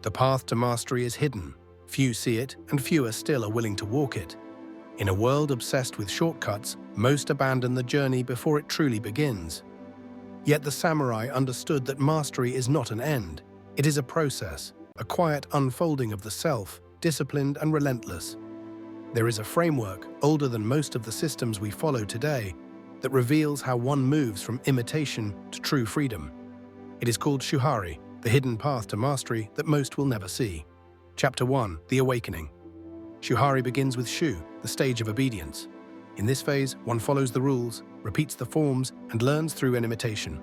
The path to mastery is hidden. Few see it, and fewer still are willing to walk it. In a world obsessed with shortcuts, most abandon the journey before it truly begins. Yet the samurai understood that mastery is not an end. It is a process, a quiet unfolding of the self, disciplined and relentless. There is a framework, older than most of the systems we follow today, that reveals how one moves from imitation to true freedom. It is called Shuhari, the hidden path to mastery that most will never see. Chapter 1. The Awakening. Shuhari begins with Shu, the stage of obedience. In this phase, one follows the rules, repeats the forms, and learns through an imitation.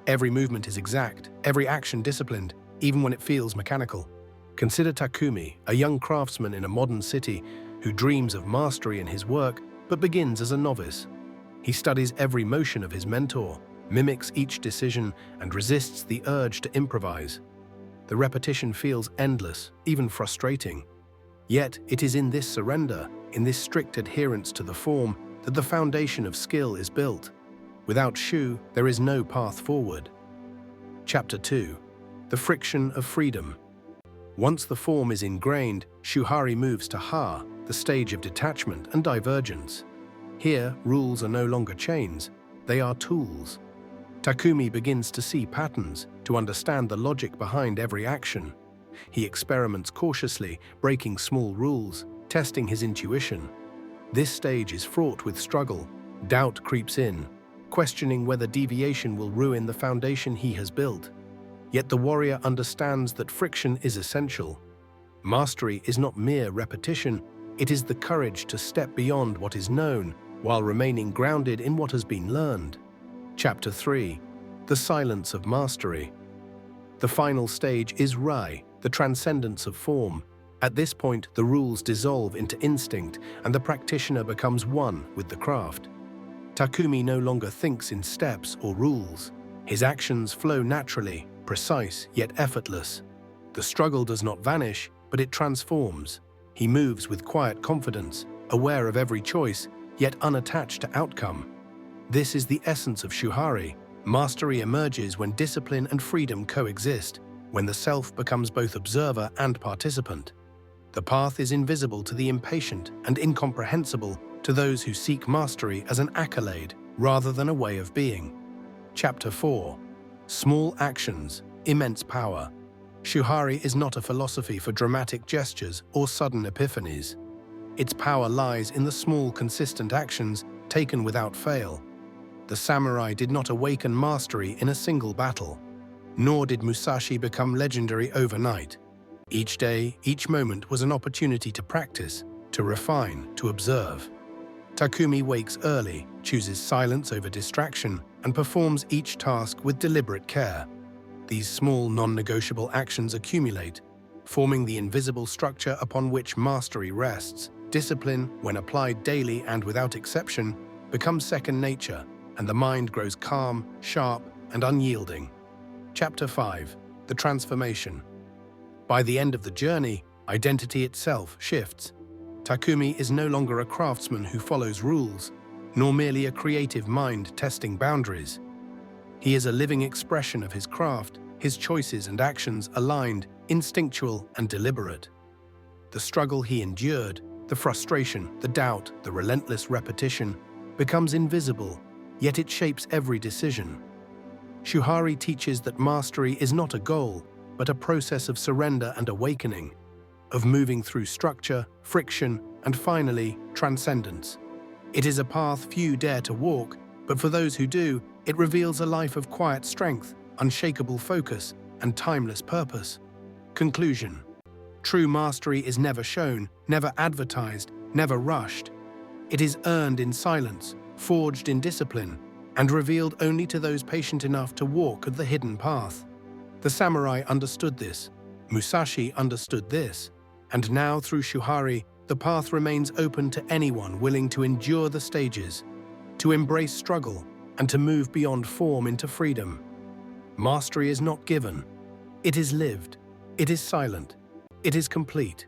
Every movement is exact, every action disciplined, even when it feels mechanical. Consider Takumi, a young craftsman in a modern city who dreams of mastery in his work but begins as a novice. He studies every motion of his mentor, mimics each decision, and resists the urge to improvise. The repetition feels endless, even frustrating. Yet it is in this surrender, in this strict adherence to the form, that the foundation of skill is built. Without Shu, there is no path forward. Chapter 2. The Friction of Freedom. Once the form is ingrained, Shuhari moves to Ha, the stage of detachment and divergence. Here, rules are no longer chains, they are tools. Takumi begins to see patterns, to understand the logic behind every action. He experiments cautiously, breaking small rules, testing his intuition. This stage is fraught with struggle. Doubt creeps in, questioning whether deviation will ruin the foundation he has built. Yet the warrior understands that friction is essential. Mastery is not mere repetition, it is the courage to step beyond what is known while remaining grounded in what has been learned. Chapter 3. The Silence of Mastery. The final stage is Rai, the transcendence of form. At this point, the rules dissolve into instinct, and the practitioner becomes one with the craft. Takumi no longer thinks in steps or rules. His actions flow naturally, precise yet effortless. The struggle does not vanish, but it transforms. He moves with quiet confidence, aware of every choice, yet unattached to outcome. This is the essence of Shuhari. Mastery emerges when discipline and freedom coexist, when the self becomes both observer and participant. The path is invisible to the impatient and incomprehensible to those who seek mastery as an accolade rather than a way of being. Chapter 4. Small Actions, Immense Power. Shuhari is not a philosophy for dramatic gestures or sudden epiphanies. Its power lies in the small, consistent actions taken without fail. The samurai did not awaken mastery in a single battle, nor did Musashi become legendary overnight. Each day, each moment was an opportunity to practice, to refine, to observe. Takumi wakes early, chooses silence over distraction, and performs each task with deliberate care. These small, non-negotiable actions accumulate, forming the invisible structure upon which mastery rests. Discipline, when applied daily and without exception, becomes second nature, and the mind grows calm, sharp, and unyielding. Chapter 5. The Transformation. By the end of the journey, identity itself shifts. Takumi is no longer a craftsman who follows rules, nor merely a creative mind testing boundaries. He is a living expression of his craft, his choices and actions aligned, instinctual and deliberate. The struggle he endured, the frustration, the doubt, the relentless repetition, becomes invisible, yet it shapes every decision. Shuhari teaches that mastery is not a goal, but a process of surrender and awakening, of moving through structure, friction, and finally, transcendence. It is a path few dare to walk, but for those who do, it reveals a life of quiet strength, unshakable focus, and timeless purpose. Conclusion. True mastery is never shown, never advertised, never rushed. It is earned in silence, forged in discipline, and revealed only to those patient enough to walk the hidden path. The samurai understood this, Musashi understood this, and now through Shuhari, the path remains open to anyone willing to endure the stages, to embrace struggle, and to move beyond form into freedom. Mastery is not given. It is lived. It is silent. It is complete.